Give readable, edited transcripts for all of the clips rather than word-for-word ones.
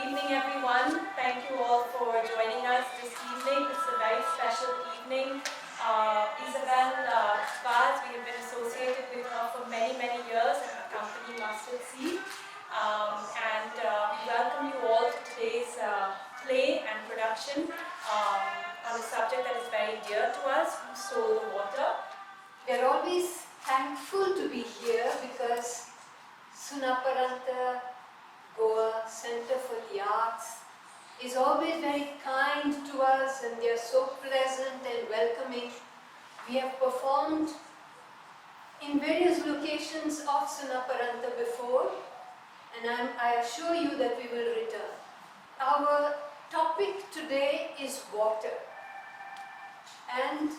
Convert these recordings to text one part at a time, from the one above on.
evening, everyone. Thank you all for joining us this evening. It's a very special evening. Isabel Vas, we have been associated with her for many, many years in her company, Mustard Seed. We welcome you all to today's play and production on a subject that is very dear to us, Who Stole the Water? We are always thankful to be here because Sunaparanta Goa Center for the Arts is always very kind to us and they are so pleasant and welcoming. We have performed in various locations of Sunaparanta before and I assure you that we will return. Our topic today is water, and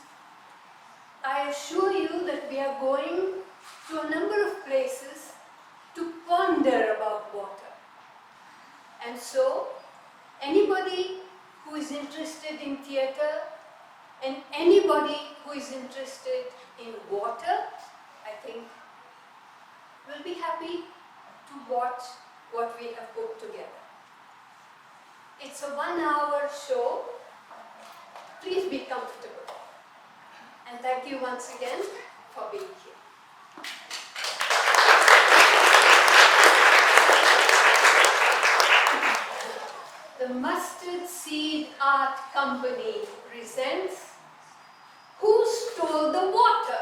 I assure you that we are going to a number of places to ponder about water. And so, anybody who is interested in theatre and anybody who is interested in water, I think, will be happy to watch what we have put together. It's a 1-hour show. Please be comfortable. And thank you once again for being here. The Mustard Seed Art Company presents Who Stole the Water?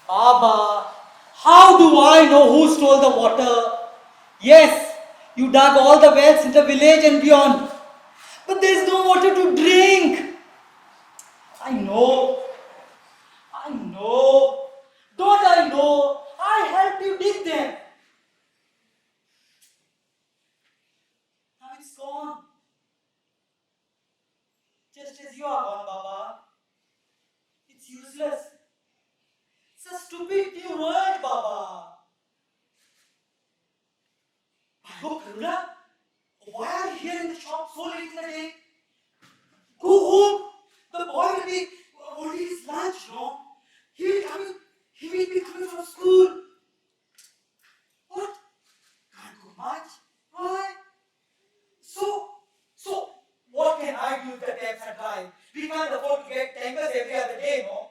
Baba, how do I know who stole the water? Yes, you dug all the wells in the village and beyond, but there is no water to drink. I know. Don't I know? I helped you dig them. Now it's gone. Just as you are gone, Baba. It's useless. It's a stupid new word, Baba. Balu, Karuna, why are you here in the shop so late in the day? Go home. The boy will be holding his lunch, no? He will be coming from school. What? Can't go much? Why? So, what can I do if the taps are dry? We can't afford to get tankers every other day, no?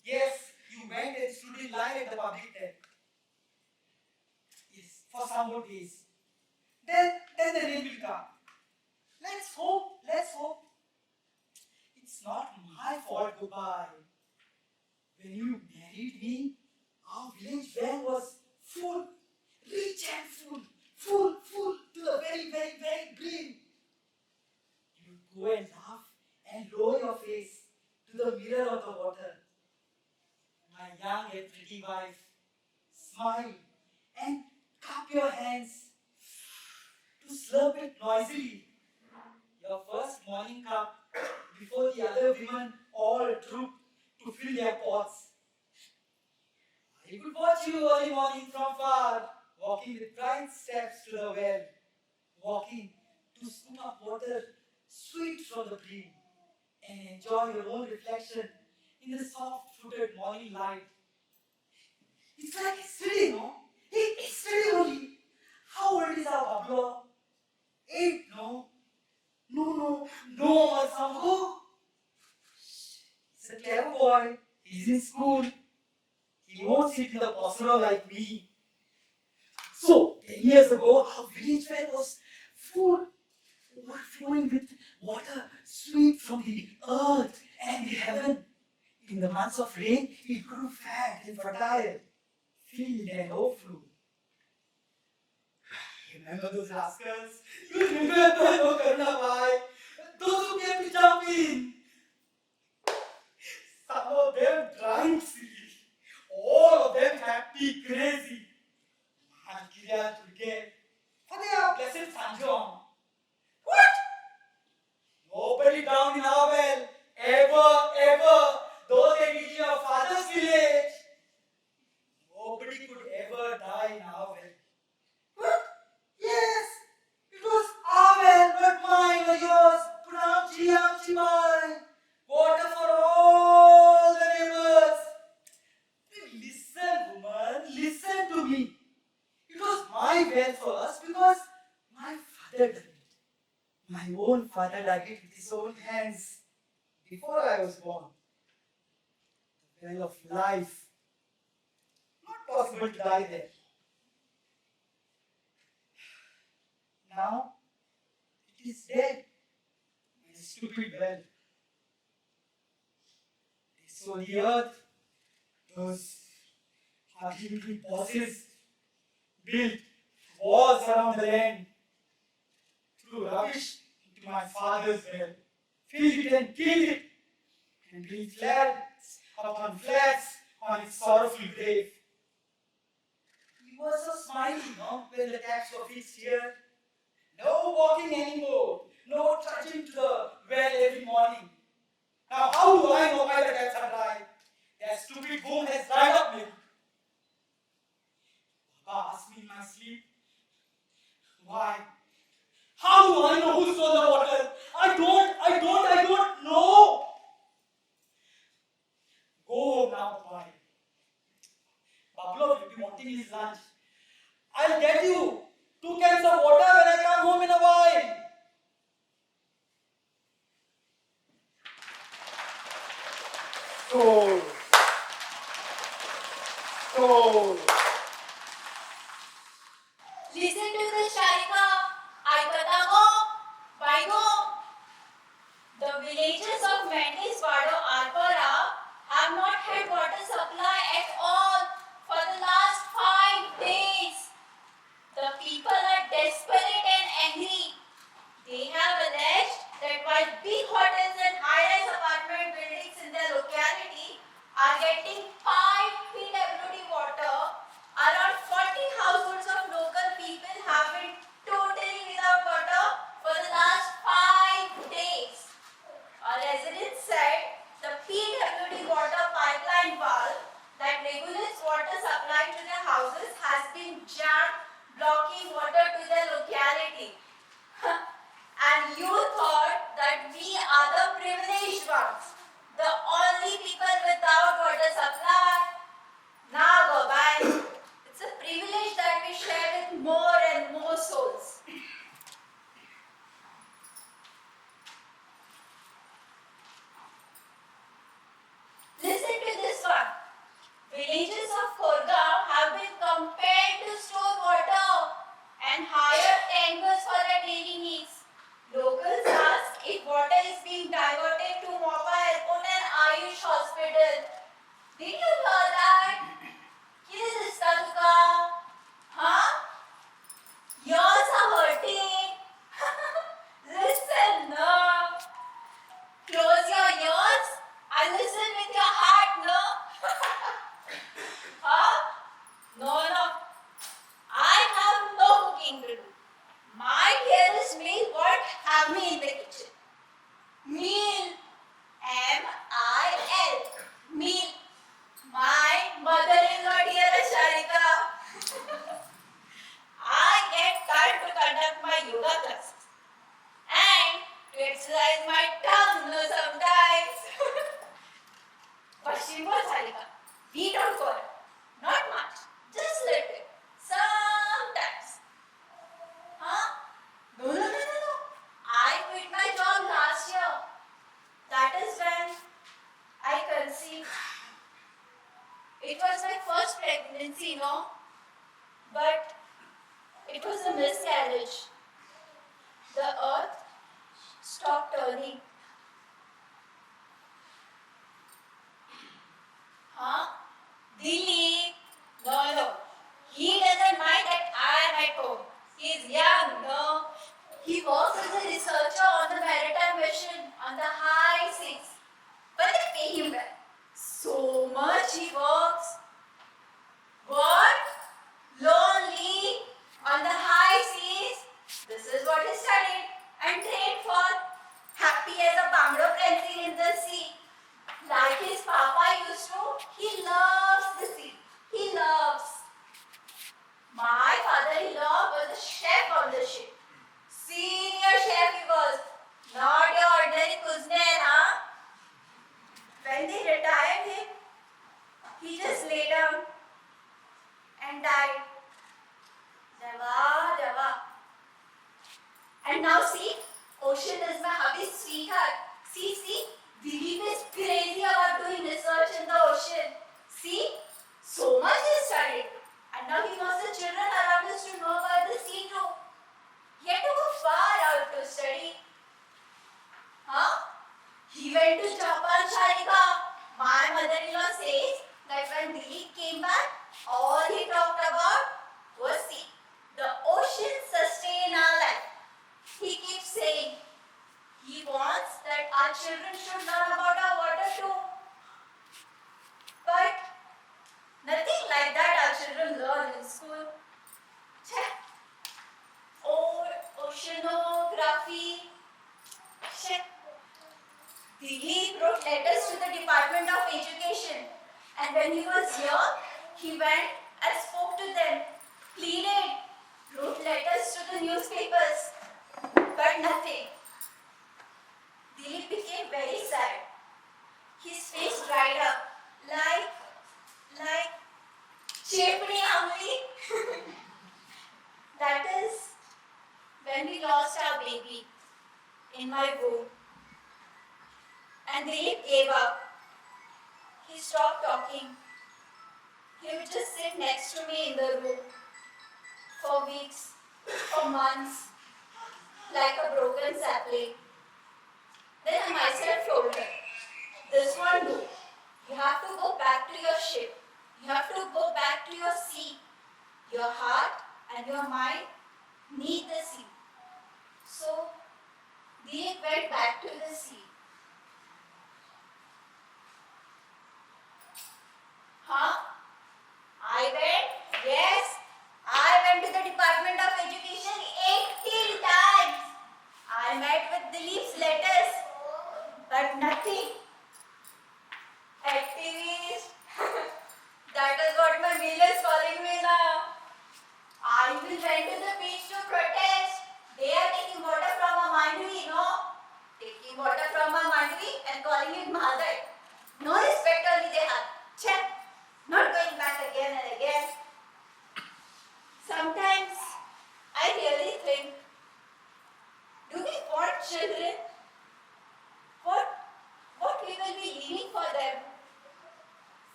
Yes, you went and stood in line at the public tap. Yes, for some more days. Then the rain will come. Let's hope. It's not my fault, Gopal. When you married me, our village well was full, rich and full to the very, very, very brim. You would go and laugh and lower your face to the mirror of the water. My young and pretty wife, smile and cup your hands to slurp it noisily. Your first morning cup before the other women all trooped to fill their pots. I could watch you early morning from far, walking with bright steps to the well, walking to scoop up water sweet from the brim, and enjoy your own reflection in the soft-footed morning light. It's like yesterday, no? Yesterday only. How old is our Balu? 8, no? No, Sambo. He's a clever boy. He's in school. He won't sit in the postura like me. So, 10 years ago, our village well was full, overflowing with water sweet from the earth and the heaven. In the months of rain, it grew fat and fertile, filled and overflowed. Remember those rascals? You remember, no Karuna Bhai? Those who came to jump in. Some of them drank silly. All of them happy, crazy. And Kiran forget. For they are blessed San John. What? Nobody drowned in our well. Ever. Though they did in our father's village. Nobody could ever die in our well. What? Yes. It was our well, not mine or yours. Pranam Jiyam Chimai. Water for all the neighbors. Listen, woman, listen to me. It was my well first because my father did it. My own father dug it with his own hands before I was born. The well of life. Not possible to die there. Now it is dead. My stupid well. They sow the earth. Those ugly bosses built walls around the land. Threw rubbish into my father's well. Filled it and killed it. And built flats upon flats on its sorrowful grave. He was so smiling, no, when the taps were fixed here. No walking anymore. No trudging to the well every morning. Now how do I know why the taps are dry? That stupid boom has dried up milk. Baba asked me in my sleep. Why? How do I know who stole the water? I don't know. Go home now, boy. Balu will be wanting his lunch. I'll get you 2 cans of water when I come home in a while. So. Listen to the Sharika. Aikatago, Baigo. The villages of Mendes-Vado, Arpara have not had water supply at all for the last 5 days. The people are desperate and angry. They have alleged that while big hotels and high-rise apartment buildings in their locality are getting piped PWD water, around 40 households of local people have been totally without water for the last 5 days. A resident said the PWD water pipeline valve that regulates water supply to their houses has been jammed, blocking water to their locality. And you thought that we are the privileged ones, the only people without water supply. Nah, go bye. It's a privilege that we share with more and more souls. Listen to this one. Villages of Khorgaon have been compelled to store water and hire tankers for their daily needs. Locals ask if water is being diverted to Mopa Airport and Ayush Hospital. Did you hear that? Kiran is huh? Yours are hurting. Listen, no. Close your ears and listen with your heart, no? Huh? No. I have no cooking to do. My dearest meal, what have me in the kitchen? Meal. M-I-L. Meal. My mother-in-law, dearest Sharika. I get time to conduct my yoga classes and to exercise my tongue sometimes. But she was Sharika. We don't go out. Not much. Just little. Sometimes. Huh? No. I quit my job last year. That is when I conceived. It was my first pregnancy, no? But it was a miscarriage. The earth stopped turning. and died. Deva, Deva. And now see, Ocean is my hubby's sweetheart. See, Dilip is crazy about doing research in the ocean. See, so much he studied. And now he wants the children around us to know about the sea too. He had to go far out to study. Huh? He went to Japan, Sharika. My mother-in-law says that when Dilip came back, all he talked about was sea. The ocean sustain our life. He keeps saying he wants that our children should learn about our water too. But nothing like that our children learn in school. Check. Oceanography. Check. He wrote letters to the Department of Education, and when he was young, he went and spoke to them, pleaded, wrote letters to the newspapers, but nothing. Dilip became very sad. His face dried up, like chepni amli. That is when we lost our baby in my womb. And Dilip gave up. He stopped talking. He would just sit next to me in the room for weeks, for months, like a broken sapling. Then I myself told him, this won't do. You have to go back to your ship. You have to go back to your sea. Your heart and your mind need the sea. So, Dilip went back to the sea. Huh? I went? Yes. I went to the Department of Education 18 times. I met with Dilip's letters, but nothing. Activist. That is what my meal is calling me now. I even went to the beach to protest. They are taking water from a mandvi, no? Taking water from a mandvi and calling it Mahaday. No respect only they have. Check. Not going back again and again. Sometimes I really think, do we want children? What we will be leaving for them?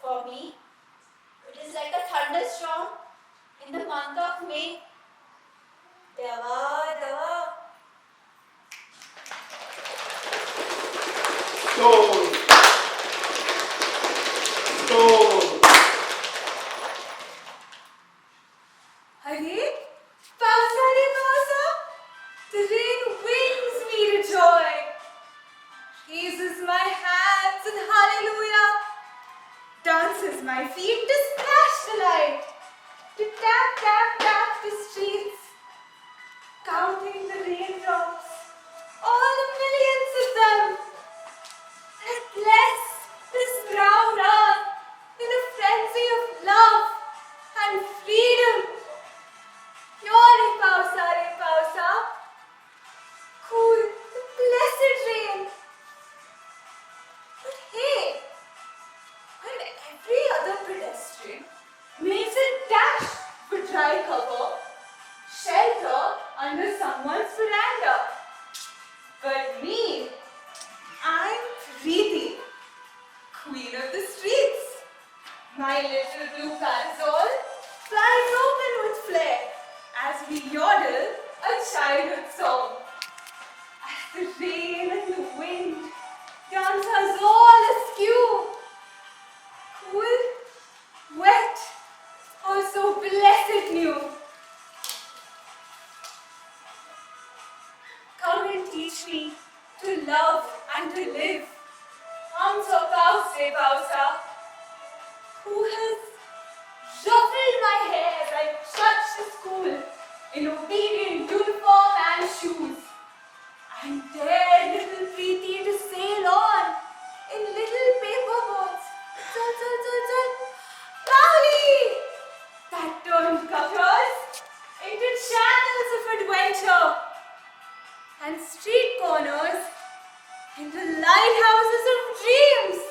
For me, it is like a thunderstorm in the month of May. Deva, Deva. Stone. Hare, pausa re pausa. The rain wings me to joy. Raises my hands in hallelujah. Dances my feet to splash the light. To tap, tap, tap the streets. Counting the raindrops. All the millions of them. That bless this brown earth in a frenzy of love and freedom. Re pausa, cool, the blessed rain. But hey, when every other pedestrian makes a dash for dry cover, shelter under someone's veranda. But me, I'm Preeti, queen of the streets. My little blue parasol flies open with flair as we yodel a childhood song. As the rain and the wind dance us all askew. Cool, wet, oh so blessed new. Come and teach me to love and to live. Hum so pause pausa. Who has ruffled my hair as I trudge to school in obedient uniform and shoes, and dare little Preeti to sail on in little paper boats. Chal, chal, chal, chal. Balu! That turned gutters into channels of adventure, and street corners into lighthouses of dreams.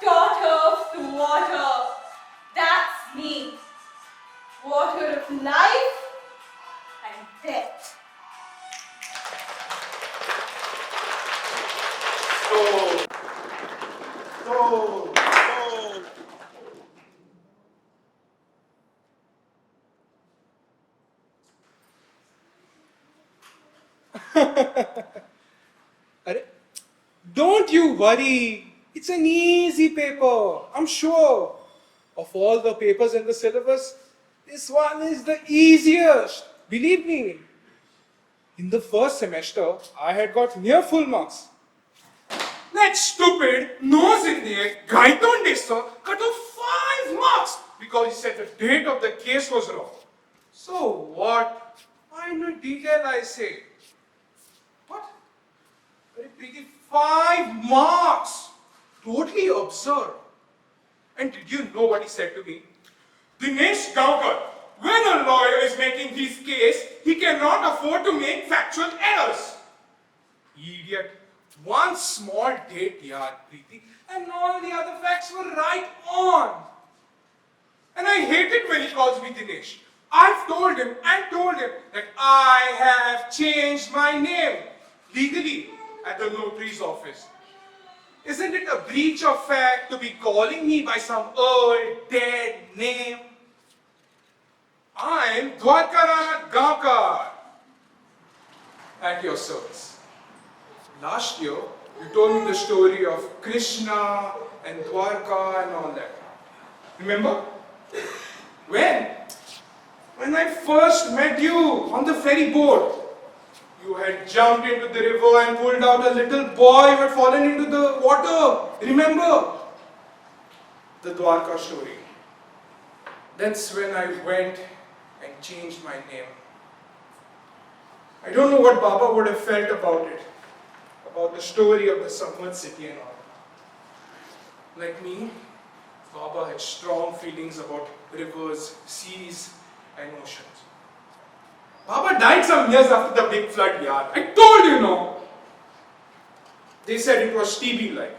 Daughter of the water, Stole. Stole. Stole. Arre, don't you worry. It's an easy paper. I'm sure. Of all the papers in the syllabus, this one is the easiest. Believe me. In the first semester, I had got near full marks. That stupid nose in the egg Gaitonde sir cut off 5 marks because he said the date of the case was wrong. So what? Minor detail I say. What? Very pretty 5 marks. Totally absurd. And did you know what he said to me? Dinesh Gaonkar, when a lawyer is making his case, he cannot afford to make factual errors. Idiot. One small date, yaar, Preeti, and all the other facts were right on. And I hate it when he calls me Dinesh. I've told him that I have changed my name legally at the notary's office. Isn't it a breach of fact to be calling me by some old dead name? I'm Dwarkanath Gaonkar at your service. Last year, you told me the story of Krishna and Dwarka and all that. Remember? When? When I first met you on the ferry boat. You had jumped into the river and pulled out a little boy who had fallen into the water. Remember? The Dwarka story. That's when I went and changed my name. I don't know what Baba would have felt about it. About the story of the submerged city and all. Like me, Baba had strong feelings about rivers, seas and oceans. Baba died some years after the big flood, yaar. I told you, no. They said it was TB like.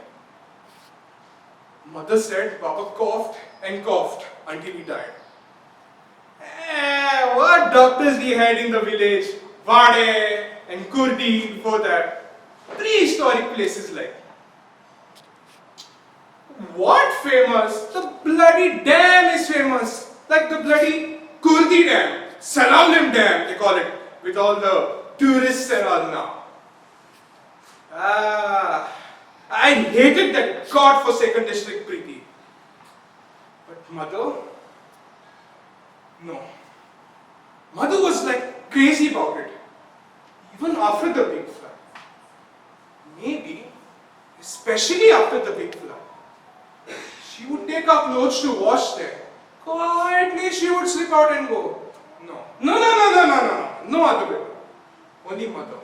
Mother said Baba coughed and coughed until he died. What doctors we had in the village? Vade and Kurdi before that. Prehistoric places like. What famous? The bloody dam is famous. Like the bloody Kurdi dam. Salalim dam they call it. With all the tourists and all now. I hated that god-forsaken district, Preeti. But mother? No. Mother was like crazy about it. Even after the big flood. Maybe, especially after the big flood, she would take our clothes to wash there. Quietly she would slip out and go. No other way. Only mother.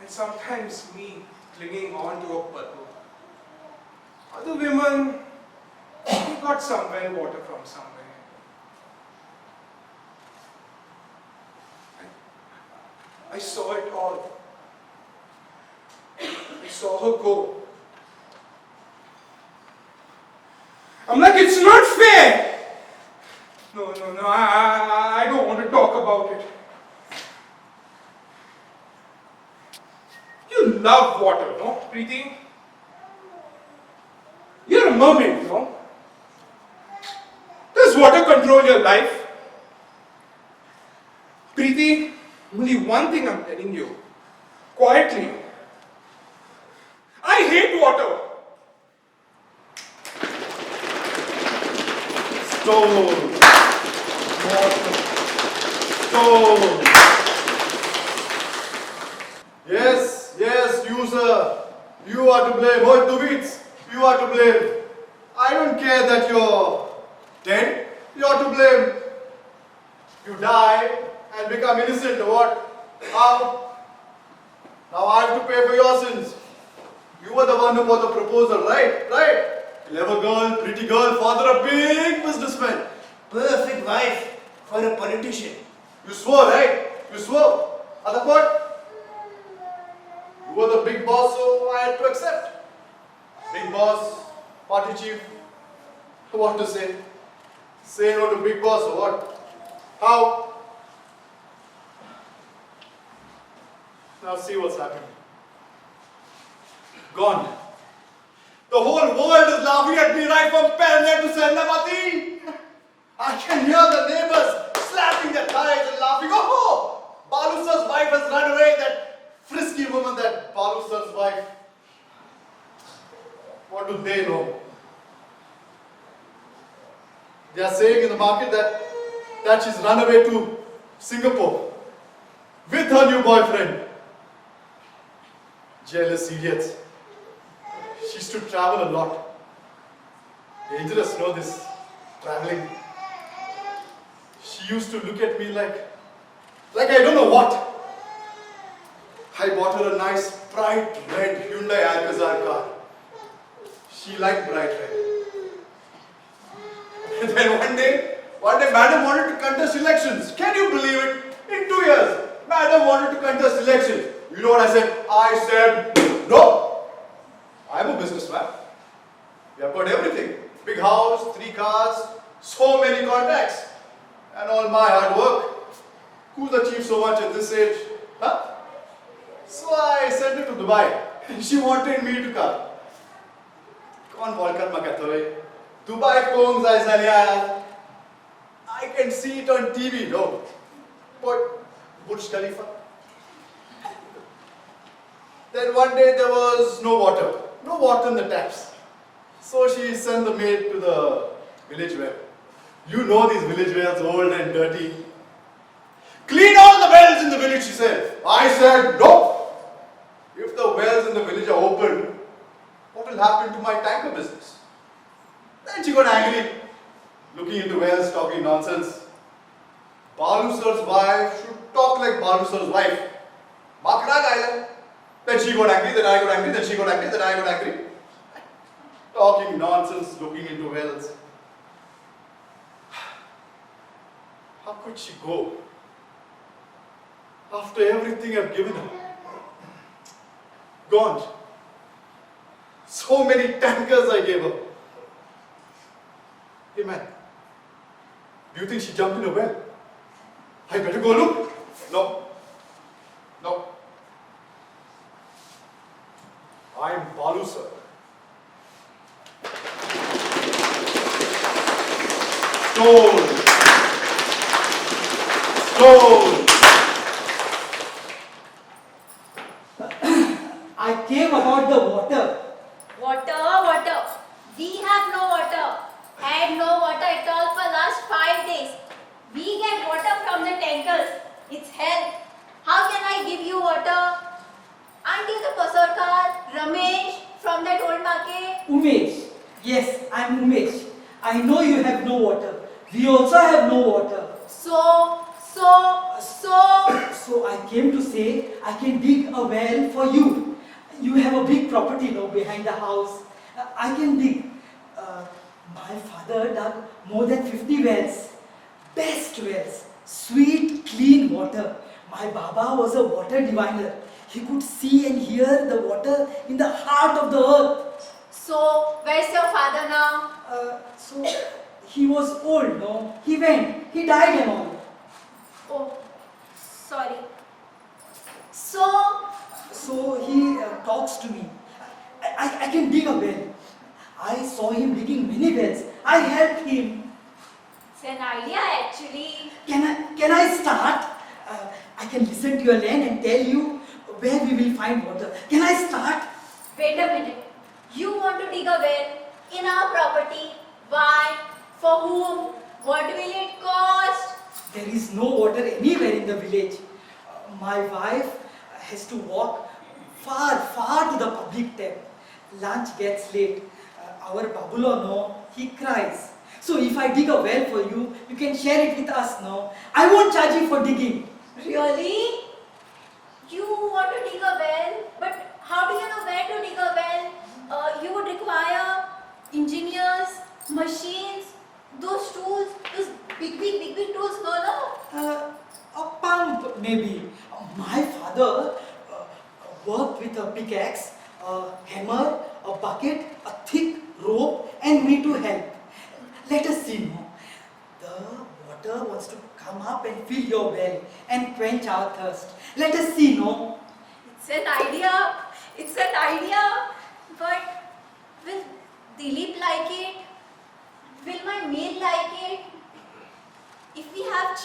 And sometimes me clinging on to a Balu. Other women, they got some well water from somewhere. I saw it all. I saw her go. I'm like, it's not fair. No, I don't want to talk about it. You love water, no, Preeti? You're a mermaid, no? Does water control your life? Preeti, only one thing I'm telling you. Quietly. I hate water. Stone. Water. Stone. Yes, you sir. You are to blame. What do it? You are to blame. I don't care that you're dead. You are to blame. You die and become innocent or what? How? Now I have to pay for your sins. You were the one who bought the proposal, right? Clever girl, pretty girl, father of big businessman. Perfect wife for a politician. You swore, right? You swore. Other part? You were the big boss, so I had to accept. Big boss, party chief. What to say? Say no to big boss or what? How? Now see what's happening. Gone. The whole world is laughing at me right from Pernet to Sennapati. I can hear the neighbors slapping their thighs and laughing. Oh, Balu sir's wife has run away. That frisky woman, that Balu sir's wife. What do they know? They are saying in the market that she's run away to Singapore with her new boyfriend. Jealous idiots. She used to travel a lot. Dangerous, know this, traveling. She used to look at me like I don't know what. I bought her a nice bright red Hyundai Alcazar car. She liked bright red. And then one day, Madam wanted to contest elections. Can you believe it? In 2 years, Madam wanted to contest elections. You know what I said? I said, no. I'm a businessman. We have got everything. Big house, 3 cars, so many contacts. And all my hard work. Who's achieved so much at this age? Huh? So I sent her to Dubai. She wanted me to come. Kaun Volkan Makatoy. Dubai Kongs Aisalia. I can see it on TV, no. But Burj Khalifa. Then one day there was no water. No water in the taps. So she sent the maid to the village well. You know these village wells, old and dirty. Clean all the wells in the village, she said. I said, no. If the wells in the village are open, what will happen to my tanker business? Then she got angry, looking into wells, talking nonsense. Balu sir's wife should talk like Balu sir's wife. Makrag Island. Then she got angry, then I got angry, then she got angry, then I got angry. Talking nonsense, looking into wells. How could she go? After everything I've given her. Gone. So many tankers I gave her. Hey man, do you think she jumped in a well? I better go look. No. No. I'm Balu sir. Stone. Stone. I came about the water. Water. We have no water. Had no water at all for last 5 days. We get water from the tankers. It's hell. How can I give you water? Auntie the Pasorkar, Ramesh from that old market. Umesh. Yes, I'm Umesh. I know you have no water. We also have no water. So I came to say I can dig a well for you. You have a big property now behind the house. I can dig. My father dug more than 50 wells. Best wells. Sweet, clean water. My Baba was a water diviner. He could see and hear the water in the heart of the earth. So, where's your father now? So he was old, no? He went. He died and all. Oh, sorry. So he talks to me. I can dig a well. I saw him digging many wells. I helped him. It's an idea actually. Can I start? I can listen to your land and tell you where we will find water. Can I start? Wait a minute. You want to dig a well in our property? Why? For whom? What will it cost? There is no water anywhere in the village. My wife has to walk far to the public tap. Lunch gets late. Our Babulo, no, he cries. So if I dig a well for you, you can share it with us, no? I won't charge you for digging. Really? You want to dig a well? But how do you know where to dig a well? You would require engineers, machines, those tools, those big tools, no? A pump, maybe. My father worked with a pickaxe, a hammer, a bucket, a thick rope, and me to help. Let us see, no? The water wants to come up and fill your well and quench our thirst. Let us see, no? It's an idea.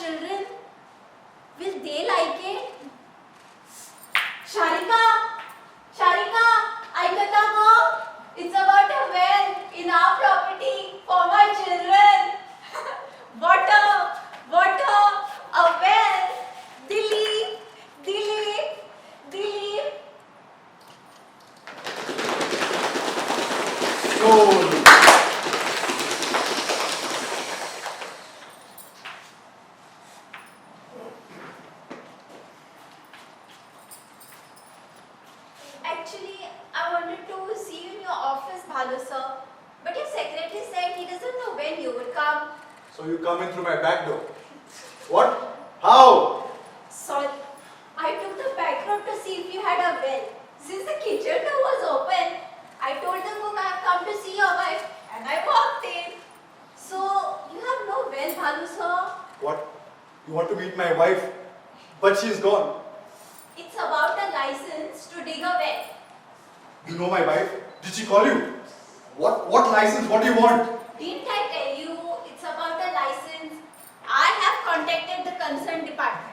children, will they like it? Sharika, Aikata ko, it's about a well in our property for my children. Water, a well. Dilip. Soul. Actually, I wanted to see you in your office, Balu sir. But your secretary said he doesn't know when you would come. So you come in through my back door. What? How? Sorry, I took the back road to see if you had a well. Since the kitchen door was open, I told the cook I have come to see your wife and I walked in. So, you have no well, Balu sir. What? You want to meet my wife? But she's gone. It's about a license to dig a well. You know my wife? Did she call you? What license? What do you want? Didn't I tell you it's about a license? I have contacted the concerned department.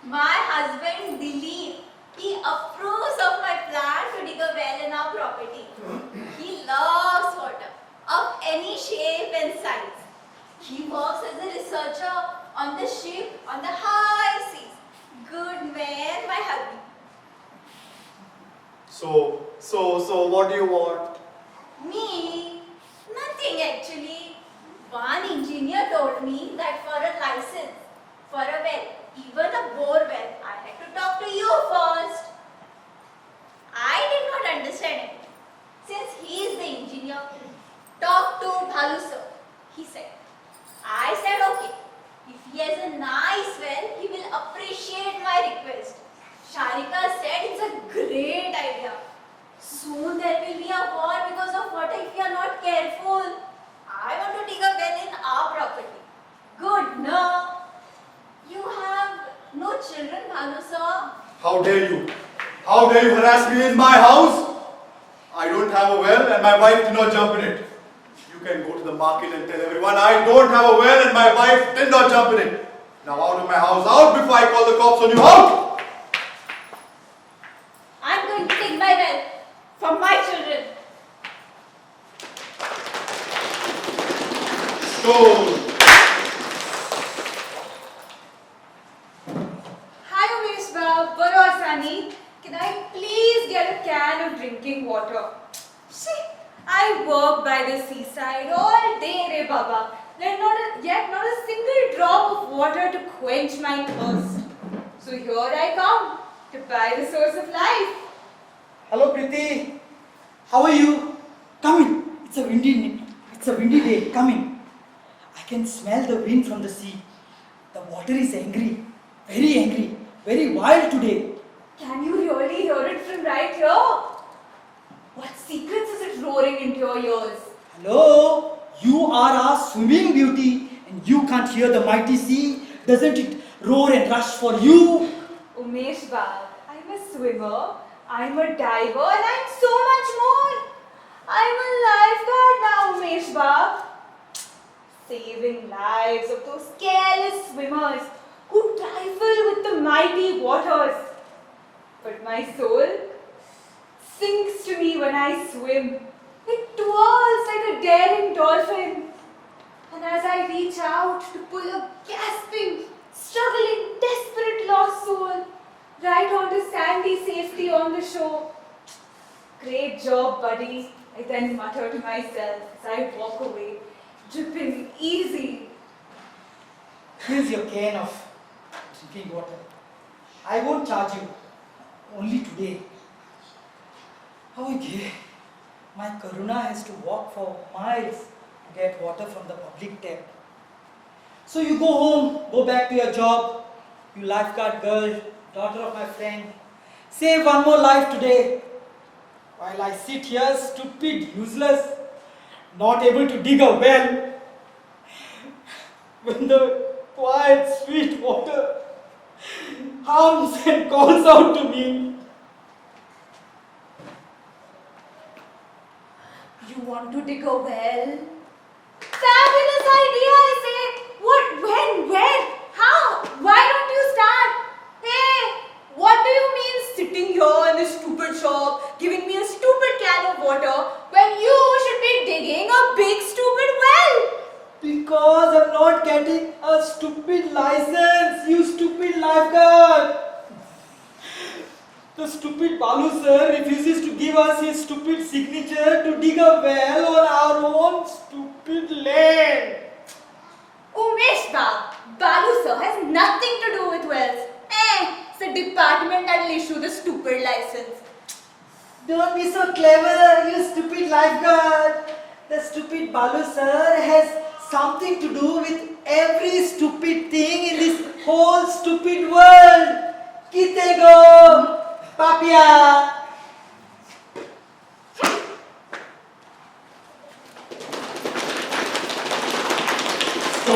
My husband Dilip, he approves of my plan to dig a well in our property. He loves water of any shape and size. He works as a researcher on the ship on the high seas. Good man, my hubby. So what do you want? Me? Nothing actually. One engineer told me that for a license, for a well, even a bore well, I had to talk to you first. I did not understand it. Since he is the engineer, talk to Balu sir, he said. I said okay. If he has a nice well, he will appreciate my request. Sharika said it's a great idea. Soon there will be a war because of water if you are not careful. I want to dig a well in our property. Good, no? You have no children, Bhanu sir. How dare you? How dare you harass me in my house? I don't have a well and my wife did not jump in it. You can go to the market and tell everyone I don't have a well and my wife did not jump in it. Now out of my house, out before I call the cops on you, out! I'm going to dig my well for my children. Stone! Hi Umesh Bab, Balu Asani. Can I please get a can of drinking water? See, I work by the seaside all day, re Baba. Yet not a single drop of water to quench my thirst. So here I come to buy the source of life. Hello, Preeti. How are you? Come in. It's a windy day. Come in. I can smell the wind from the sea. The water is angry, very wild today. Can you really hear it from right here? What secrets is it roaring into your ears? Hello, you are our swimming beauty, and you can't hear the mighty sea. Doesn't it roar and rush for you? Umesh Bab, I'm a swimmer, I'm a diver, and I'm so much more. I'm a lifeguard now, Umesh Bab. Saving lives of those careless swimmers who trifle with the mighty waters. But my soul sinks to me when I swim. It twirls like a daring dolphin. And as I reach out to pull a gasping, struggling, desperate lost soul right onto sandy safety on the shore. Great job, buddy, I then mutter to myself as I walk away, dripping easy. Here's your can of drinking water. I won't charge you. Only today. Oh yeah. My Karuna has to walk for miles to get water from the public tap. So you go home, go back to your job. You lifeguard girl, daughter of my friend. Save one more life today. While I sit here stupid, useless, not able to dig a well. When the quiet, sweet water hums and calls out to me. You want to dig a well? Fabulous idea, I say. giving me a stupid can of water when you should be digging a big stupid well? Because I'm not getting a stupid license, you stupid lifeguard. The stupid Balu sir refuses to give us his stupid signature to dig a well on our own stupid land. Umesh Balu sir has nothing to do with wells. It's the department that will issue the stupid license. Don't be so clever, you stupid lifeguard. The stupid Balu sir has something to do with every stupid thing in this whole stupid world. Kitego, Papia. So,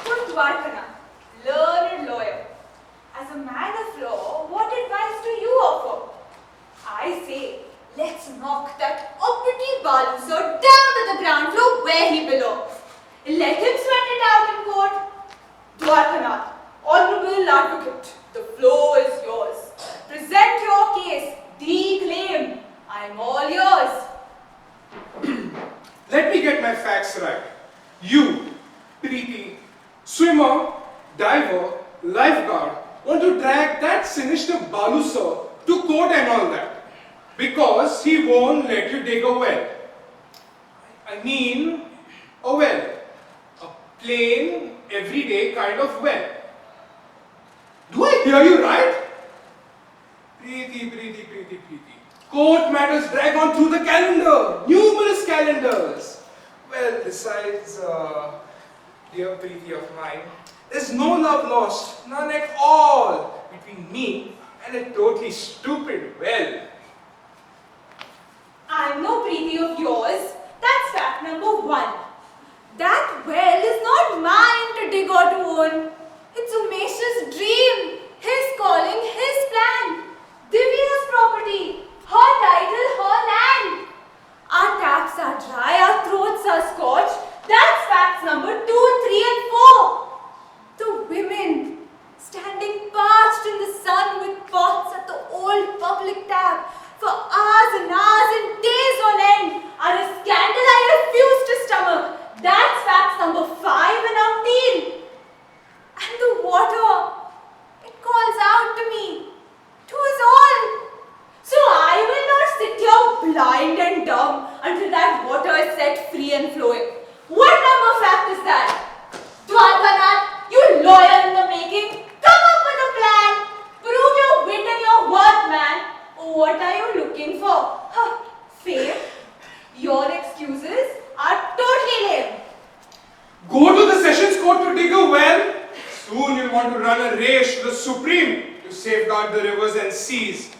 Good Dwarkanath, learned lawyer. As a man of law, what advice do you offer? I say, let's knock that uppity Balu sir down to the ground floor where he belongs. Let him sweat it out in court. Dwarkanath, honorable advocate, the floor is yours. Present your case, declaim. I'm all yours. Let me get my facts right. You, Preeti, swimmer, diver, lifeguard, want to drag that sinister Balu sir to court and all that because he won't let you dig a well. I mean, a well. A plain, everyday kind of well. Do I hear you right? Preeti. Court matters drag on through the calendar. Numerous calendars. Well, besides, dear Preeti of mine, there's no love lost, none at all, between me and a totally stupid well. I'm no Preeti of yours. That's fact number one. That well is not mine to dig or to own. It's Umesh's dream, his calling, his plan. Divya's property, her title, her land. Our taps are dry, our throats are scorched. That's facts number 2, 3 and 4. The women standing parched in the sun with pots at the old public tap for hours and hours and days on end are a scandal I refuse to stomach. That's facts number 5 and umpteen. And the water, it calls out to me, to us all. So I will not sit here blind and dumb until that water is set free and flowing. What number fact is that? Dwarkanath, you lawyer in the making, come up with a plan. Prove your wit and your worth, man. What are you looking for? Fame? Your excuses are totally lame. Go to the Sessions Court to dig a well. Soon you'll want to run a race to the Supreme to safeguard the rivers and seas.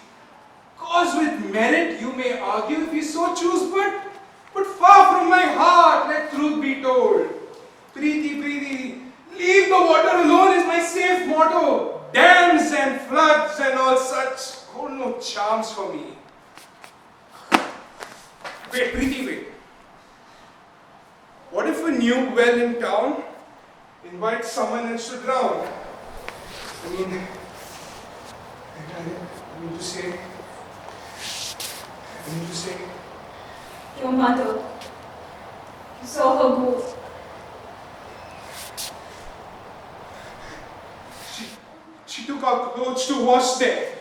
Cause with merit you may argue if you so choose, but far from my heart, let truth be told. Preeti, leave the water alone is my safe motto. Dams and floods and all such hold no charms for me. Wait, Preeti, wait. What if a new well in town invites someone else to drown? I mean to say, Your mother, you saw her go. She took our clothes to wash there,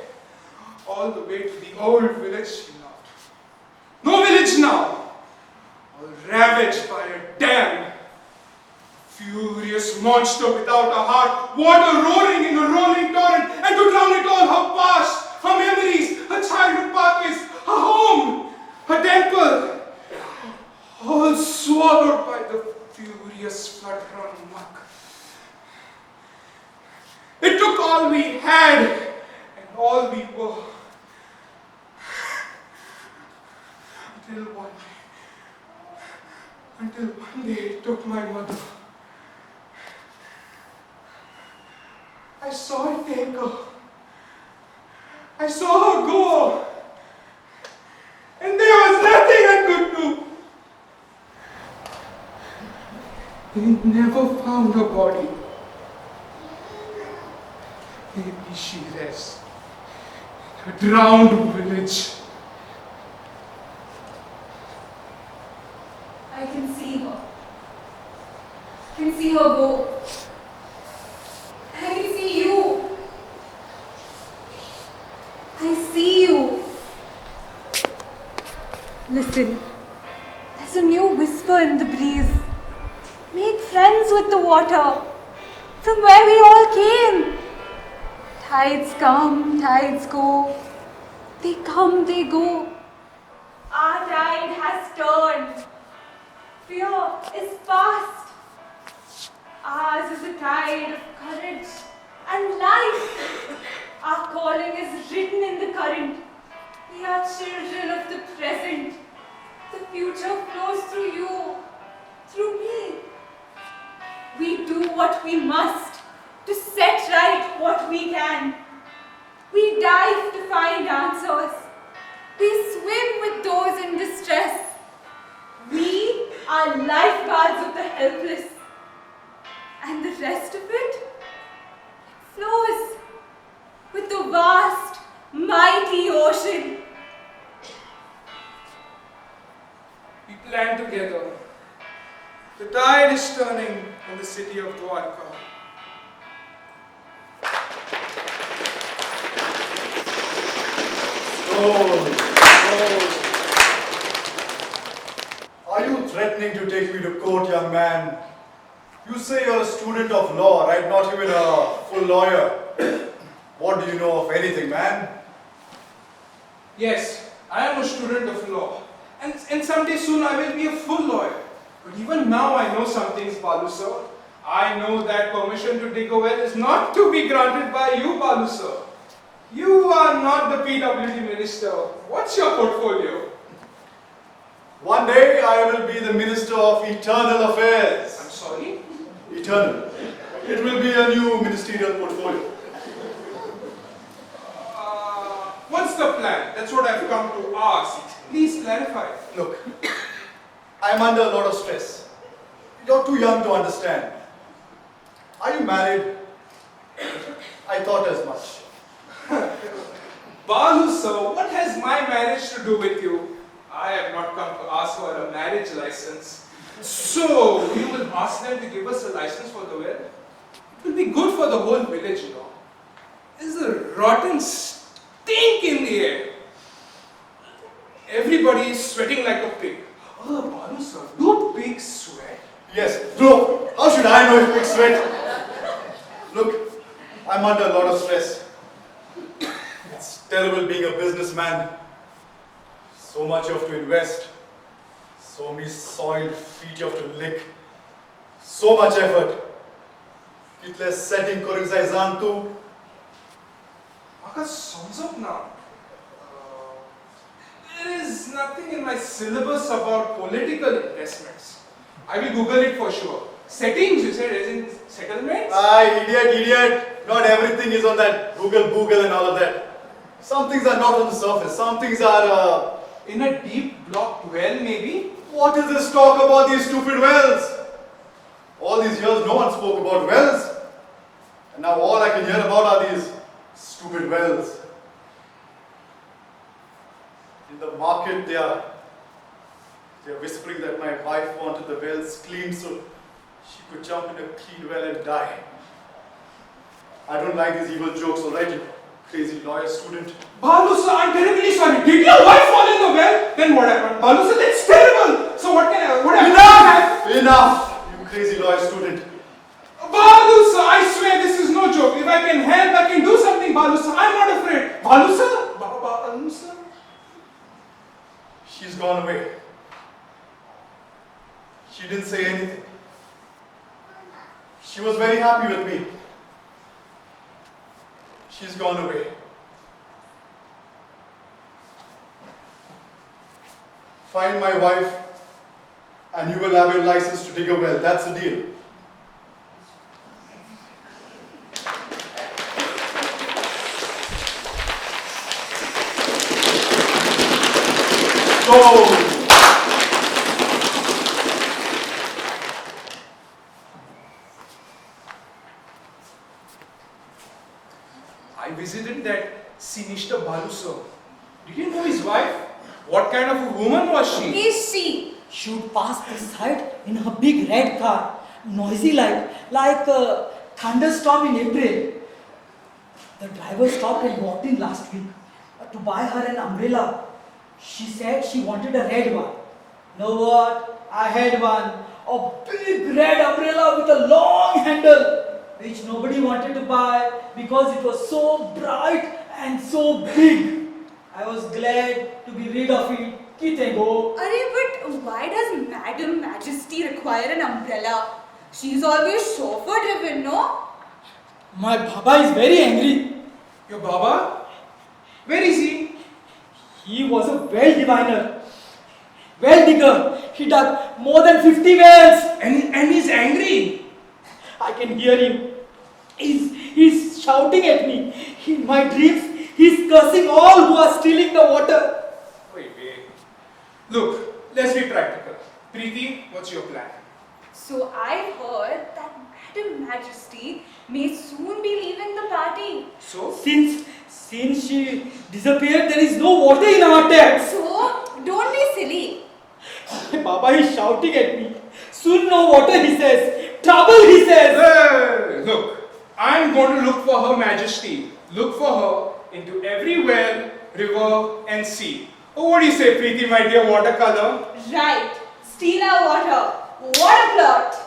all the way to the old village she loved. No village now, all ravaged by a dam. Furious monster without a heart, water roaring in a rolling torrent, and to drown it all, her past, her memories, her childhood pathways, her home, her temple, all swallowed by the furious flood-run muck. It took all we had and all we were. Until one day it took my mother. I saw it take her. I saw her go. And there was nothing I could do. We never found her body. Maybe she rests in A drowned village. I can see her. I can see her go. I can see you. I see you. Listen, there's a new whisper in the breeze. Make friends with the water from where we all came. Tides come, tides go. They come, they go. Our tide has turned. Fear is past. Ours is a tide of courage and life. Our calling is written in the current. We are children of the present. The future flows through you, through me. We do what we must to set right what we can. We dive to find answers. We swim with those in distress. We are lifeguards of the helpless. And the rest of it flows with the vast, mighty ocean. We plan together. The tide is turning in the city of Dwarka. Are you threatening to take me to court, young man? You say you're a student of law, right? Not even a full lawyer. What do you know of anything, man? Yes, I am a student of law. And someday soon I will be a full lawyer. But even now I know some things, Balu sir. I know that permission to dig a well is not to be granted by you, Balu sir. You are not the PWD minister. What's your portfolio? One day I will be the Minister of Eternal Affairs. I'm sorry? Eternal. It will be a new ministerial portfolio. What's the plan? That's what I've come to ask. Please clarify. Look, I'm under a lot of stress. You're too young to understand. Are you married? I thought as much. Balu sir, what has my marriage to do with you? I have not come to ask for a marriage license. So, you will ask them to give us a license for the well? It will be good for the whole village, you know. There's a rotten stink in the air. Everybody is sweating like a pig. Oh, Balu sir, do pigs sweat? Yes, no. How should I know if pigs sweat? Look, I'm under a lot of stress. It's terrible being a businessman. So much you have to invest. So many soiled feet you have to lick. So much effort. Kitle setting koring sa exam tu. Maka sums up now. There is nothing in my syllabus about political investments. I will Google it for sure. Settings, you said, as in settlements? Idiot. Not everything is on that Google and all of that. Some things are not on the surface. Some things are, In a deep blocked well, maybe? What is this talk about these stupid wells? All these years no one spoke about wells. And now all I can hear about are these stupid wells. In the market they are whispering that my wife wanted the wells cleaned so she could jump in a clean well and die. I don't like these evil jokes, alright, you crazy lawyer student. Balu sir, I'm terribly sorry. Did your wife fall in the well? Then what happened? Balu sir, that's terrible. So what happened? Enough! You crazy lawyer student. Balu sir, I swear this is no joke. If I can help, I can do something, Balu sir. I'm not afraid. Balu sir? Balu sir? She's gone away. She didn't say anything. She was very happy with me. She's gone away. Find my wife and you will have your license to dig a well. That's the deal. Go! I visited that sinister Balu, sir. Did you know his wife? What kind of a woman was she? Is she? She would pass this side in her big red car, noisy like a thunderstorm in April. The driver stopped and walked in last week to buy her an umbrella. She said she wanted a red one. Know what? I had one. A big red umbrella with a long handle, which nobody wanted to buy because it was so bright and so big. I was glad to be rid of it. Kit and go. But why does Madam Majesty require an umbrella? She's always chauffeur driven, no? My Baba is very angry. Your Baba? Where is he? He was a well diviner, well digger. He dug more than 50 wells. And he's angry. I can hear him. He's shouting at me. In my dreams, he's cursing all who are stealing the water. Wait. Look, let's be practical. Preeti, what's your plan? So I've heard that Madam Majesty may soon be leaving the party. So? Since she disappeared, there is no water in our taps. So don't be silly. Baba is shouting at me. Soon no water, he says. Trouble, he says. Hey, look, I'm going to look for Her Majesty. Look for her into every well, river and sea. Oh, what do you say, Preeti, my dear watercolor? Right. Steal our water. What a plot.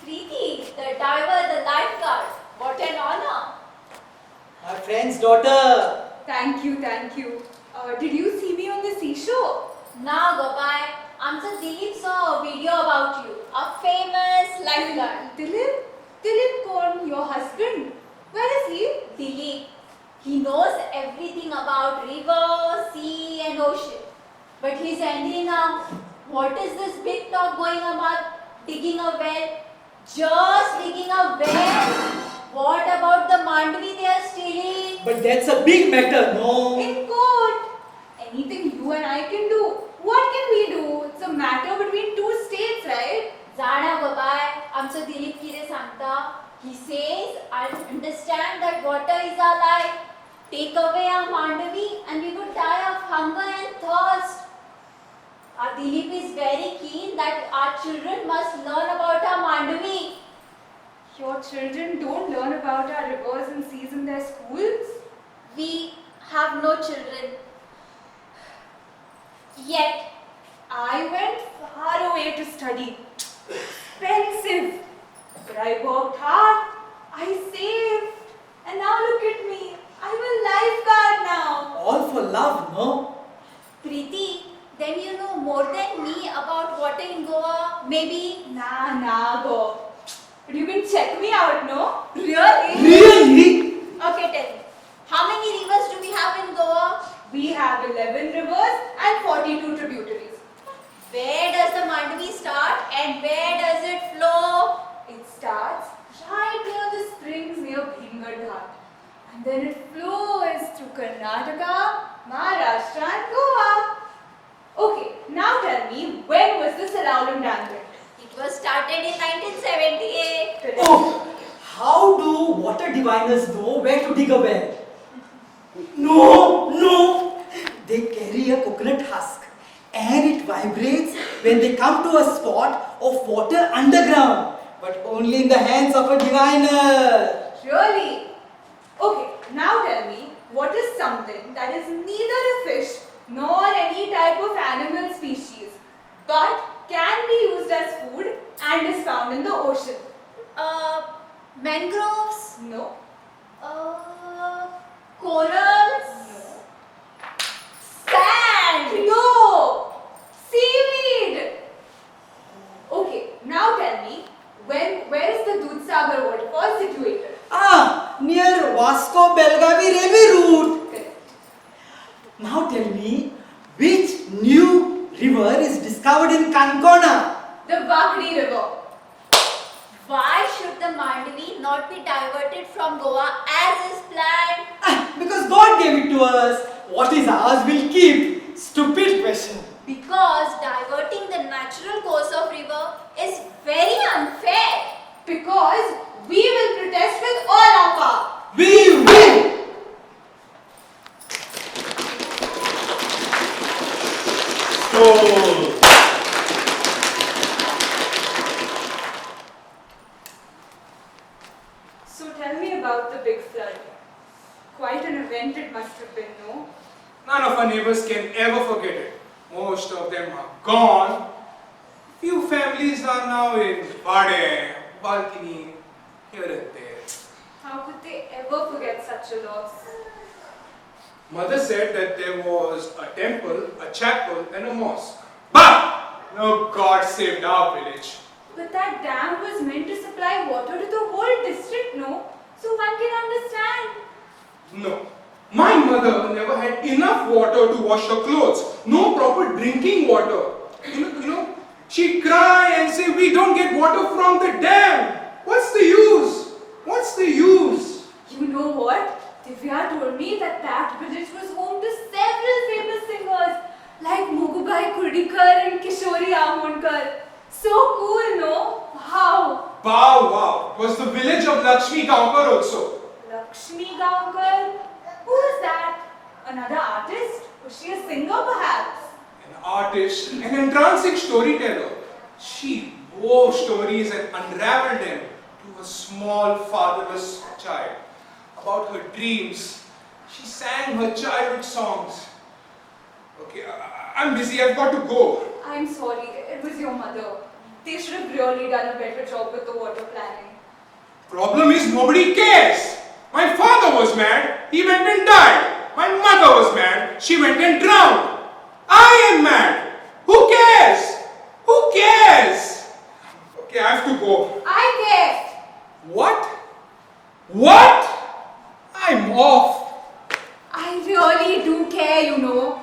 Preeti, the diver, the lifeguard. What an honor. My friend's daughter. Thank you. Did you see me on the seashore? Now, Gopai, Amsa Dilip saw a video about you, a famous lifeguard. Dilip Kaun, your husband. Where is he? Dilip, he knows everything about river, sea and ocean. But he's angry now. What is this big talk going about digging a well? Just digging a well? What about the Mandvi they are stealing? But that's a big matter, no? In court. Anything you and I can do. What can we do? It's a matter between two states, right? Zana Babai, Amsa Dilip Kire Santa. He says, I understand that water is our life. Take away our Mandvi and we would die of hunger and thirst. Our Dilip is very keen that our children must learn about our Mandvi. Your children don't learn about our rivers and seas in their schools? We have no children. Yet, I went far away to study. Expensive. But I worked hard. I saved. And now look at me. I'm a lifeguard now. All for love, no? Preeti, then you know more than me about water in Goa, maybe? Nah, go. But you can check me out, no? Really? Really? Okay, tell me. How many rivers do we have in Goa? We have 11 rivers and 42 tributaries. Where does the Mandvi start and where does it flow? It starts right near the springs near Bhandari. And then it flows through Karnataka, Maharashtra and Goa. Okay, now tell me, when was the Salalam Dam built? It was started in 1978. Oh, how do water diviners know where to dig a well? No. They carry a coconut husk and it vibrates when they come to a spot of water underground, but only in the hands of a diviner. Really? Okay, now tell me, what is something that is neither a fish nor any type of animal species, but can be used as food and is found in the ocean? Mangroves? No. Corals? No. Sand? No! Seaweed! Okay, now tell me, where is the Dudhsagar waterfall situated? Near Vasco Belgavi railway route. Correct. Now tell me, which new river is discovered in Kankona? The Vakri River. Why should the Mandvi not be diverted from Goa as is planned? Because God gave it to us. What is ours will keep. Stupid question. Because diverting the natural course of river is very unfair. Because we will protest with all our power. We will! So, So tell me about the big flood. Quite an event it must have been, no? None of our neighbors can ever forget it. Most of them are gone. Few families are now in Bhandari, balcony, here and there. How could they ever forget such a loss? Mother said that there was a temple, a chapel, and a mosque. But no God saved our village. But that dam was meant to supply water to the whole district, no? So one can understand. No. My mother never had enough water to wash her clothes. No proper drinking water. You know, she'd cry and say, we don't get water from the dam. What's the use? What's the use? You know what? Divya told me that that village was home to several famous singers like Mugubai Kurdikar and Kishori Amonkar. So cool, no? Wow! Wow, wow. It was the village of Lakshmi Gaonkar also. Lakshmi Gaonkar? Who is that? Another artist? Was she a singer perhaps? An artist, an entrancing storyteller. She wove stories and unraveled them to a small fatherless child. About her dreams, she sang her childhood songs. Okay, I'm busy, I've got to go. I'm sorry, it was your mother. They should have really done a better job with the water planning. Problem is nobody cares. My father was mad, he went and died. My mother was mad, she went and drowned. I am mad. Who cares? Who cares? Okay, I have to go. I care! What? What? I'm off. I really do care, you know.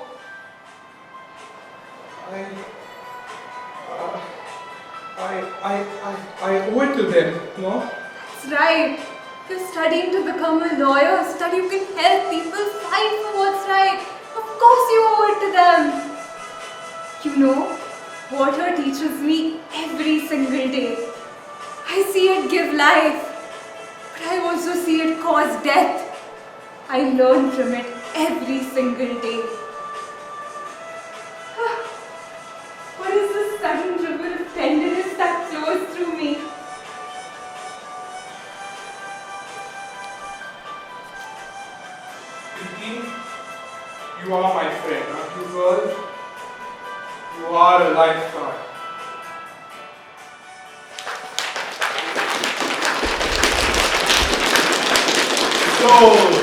I owe it to them, no? That's right. You're studying to become a lawyer so that you can help people fight for what's right. Of course you owe it to them. You know, water teaches me every single day. I see it give life, but I also see it cause death. I learn from it every single day. What is this sudden river of tenderness that flows through me? Preeti, you are my friend, aren't you, girl? You are a lifetime. So,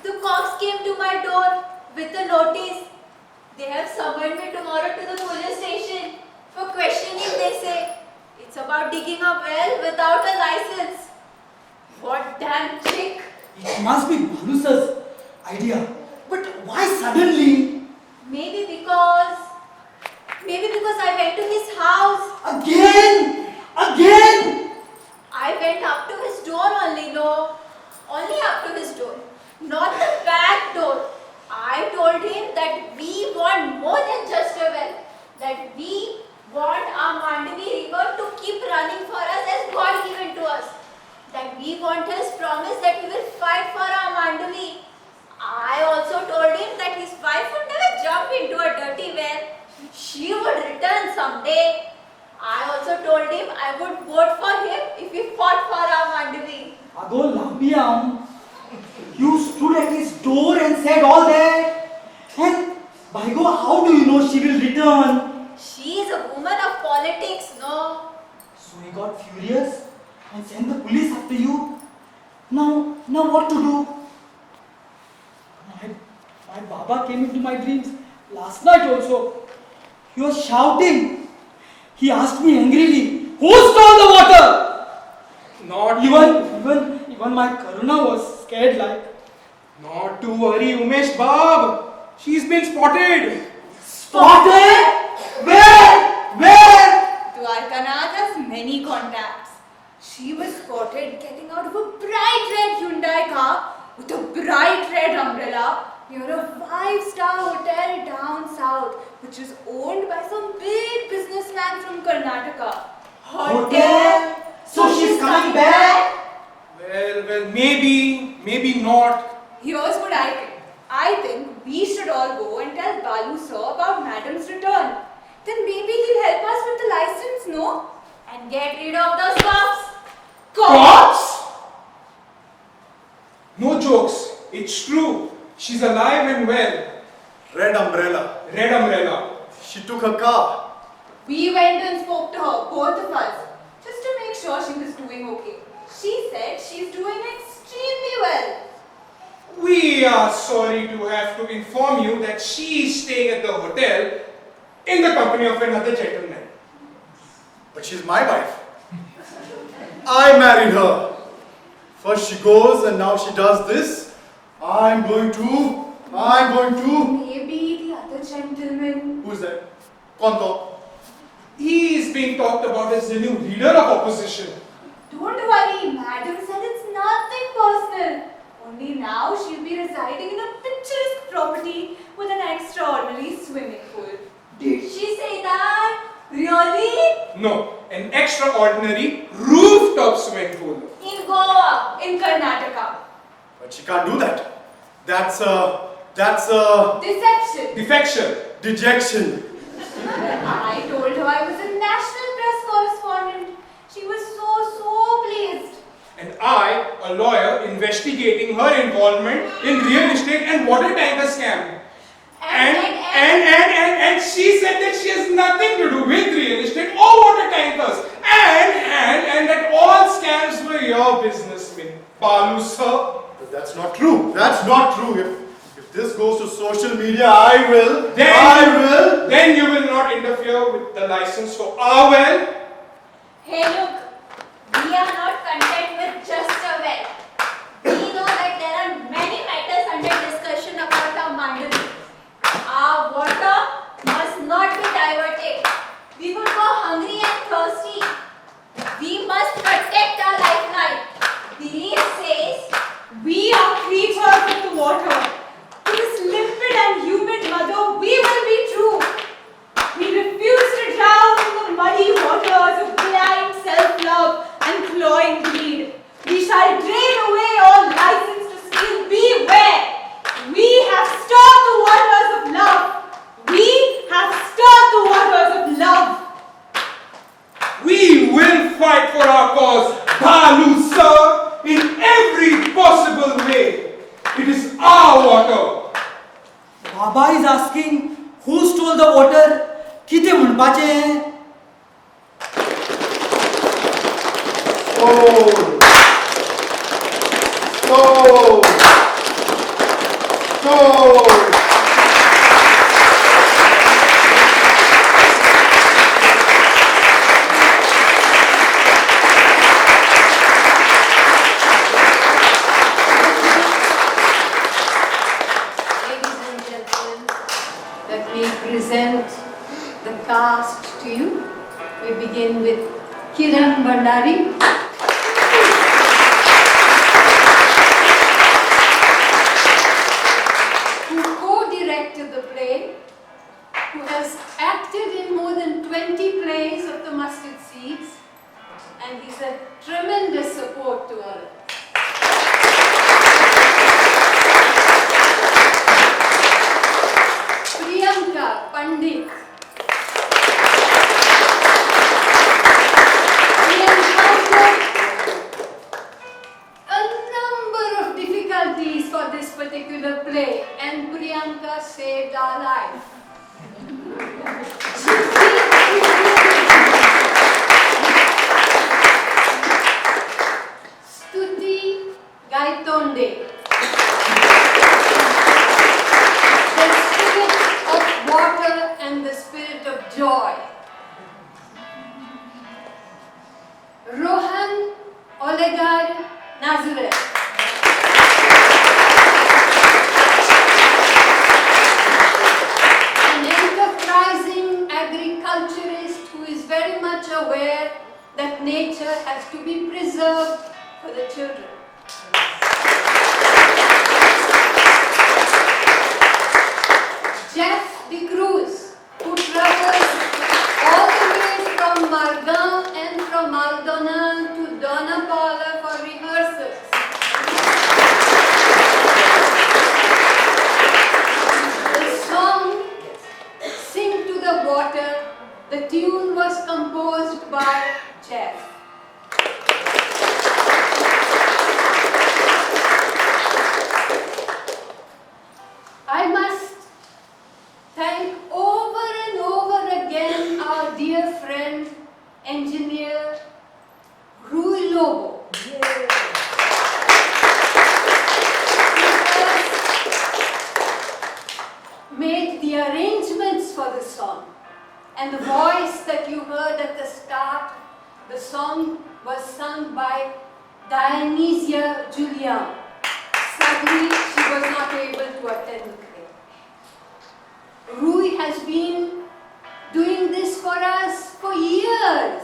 The cops came to my door with a notice. They have summoned me tomorrow to the police station for questioning, they say. It's about digging a well without a license. What damn chick. it must be Balu sir's idea. But why suddenly? Maybe because I went to his house. Again? Again? I went up to his door only, no. Only up to his door. Not the back door. I told him that we want more than just a well. That we want our Mandvi river to keep running for us as God given to us. That we want his promise that he will fight for our Mandvi. I also told him that his wife would never jump into a dirty well. She would return someday. I also told him I would vote for him if he fought for our Mandvi. Ago Lambiam, you stood at his door and said all that. And by God, how do you know she will return? She is a woman of politics, no? So he got furious and sent the police after you. Now what to do? My Baba came into my dreams last night also. He was shouting. He asked me angrily, who stole the water? not Even my Karuna was scared like. Not to worry, Umesh Bab. She's been spotted. Spotted? Where? Dwarkanath has many contacts. She was spotted getting out of a bright red Hyundai car with villa near a 5-star hotel down south, which is owned by some big businessman from Karnataka. Hotel? So she's coming back? Well, maybe not. Here's what I think. I think we should all go and tell Balu sir about Madam's return. Then maybe he'll help us with the license, no? And get rid of those cops. Cops? No jokes. It's true. She's alive and well. Red umbrella. Red umbrella. She took her car. We went and spoke to her, both of us, just to make sure she was doing okay. She said she's doing extremely well. We are sorry to have to inform you that she is staying at the hotel in the company of another gentleman. But she's my wife. I married her. First she goes and now she does this. I'm going to. Maybe the other gentleman. Who's that? Konto. He is being talked about as the new leader of opposition. Don't worry, Madam said it's nothing personal. Only now she'll be residing in a picturesque property with an extraordinary swimming pool. Did she say that? Really? No, an extraordinary rooftop swimming pool. In Goa. In Karnataka. But she can't do that. That's a Deception. Defection. dejection. I told her I was a national press correspondent. She was so pleased. And I, a lawyer, investigating her involvement in real estate and water tanker scam. And she said that she has nothing to do with real estate or water tankers. And that all scams were your businessmen. Balu sir. But that's not true. That's not true. If this goes to social media, I will. Then you will not interfere with the license for our well. Hey look, we are not content with just a well. We know that there are many matters under discussion about our Bhandari. Our water must not be diverted. We would go hungry and thirsty. We must protect our lifeline. Belief says We are creatures of the water. To this limpid and humid mother, we will be true. We refuse to drown in the muddy waters of blind self-love and clawing greed. We shall drain away all license to steal. Beware! We have stirred the waters of love. We have stirred the waters of love. We will fight for our cause, Balu sir, in every possible way. It is our water. Baba is asking who stole the water? किती म्हणपाचे? Stole. Ladies and gentlemen, let me present the cast to you. We begin with Kiran Bhandari, who co-directed the play, who has acted in more than 20 plays of the Mustard Seeds, and he's a tremendous support to all of us. Priyanka, Pandit. We encountered a number of difficulties for this particular play, and Priyanka saved our life. Stuti, Gaitonde. The spirit of water and the spirit of joy. Rohan, Olegario, Nazareth. An enterprising agriculturist who is very much aware that nature has to be preserved for the children. this song. And the voice that you heard at the start, the song was sung by Dionisia Juliao. Sadly, she was not able to attend the play. Rui has been doing this for us for years.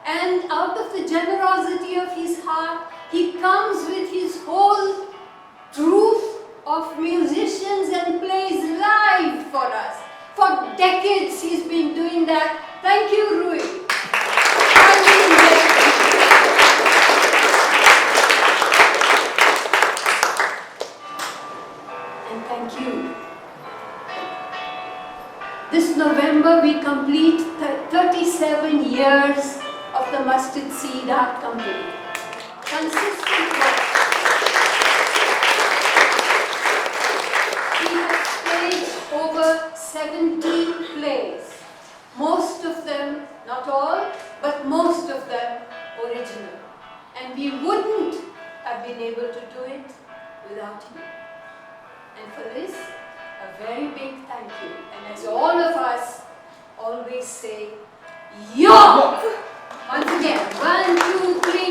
And out of the generosity of his heart, he comes with his whole troupe of musicians and plays live for us. For decades he's been doing that. Thank you, Rui. And thank you. This November we complete 37 years of the Mustard Seed Art Company. Consistent work. We have staged over 70 plays. Most of them, not all, but most of them original. And we wouldn't have been able to do it without you. And for this, a very big thank you. And as all of us always say, yo! Once again, 1, 2, 3.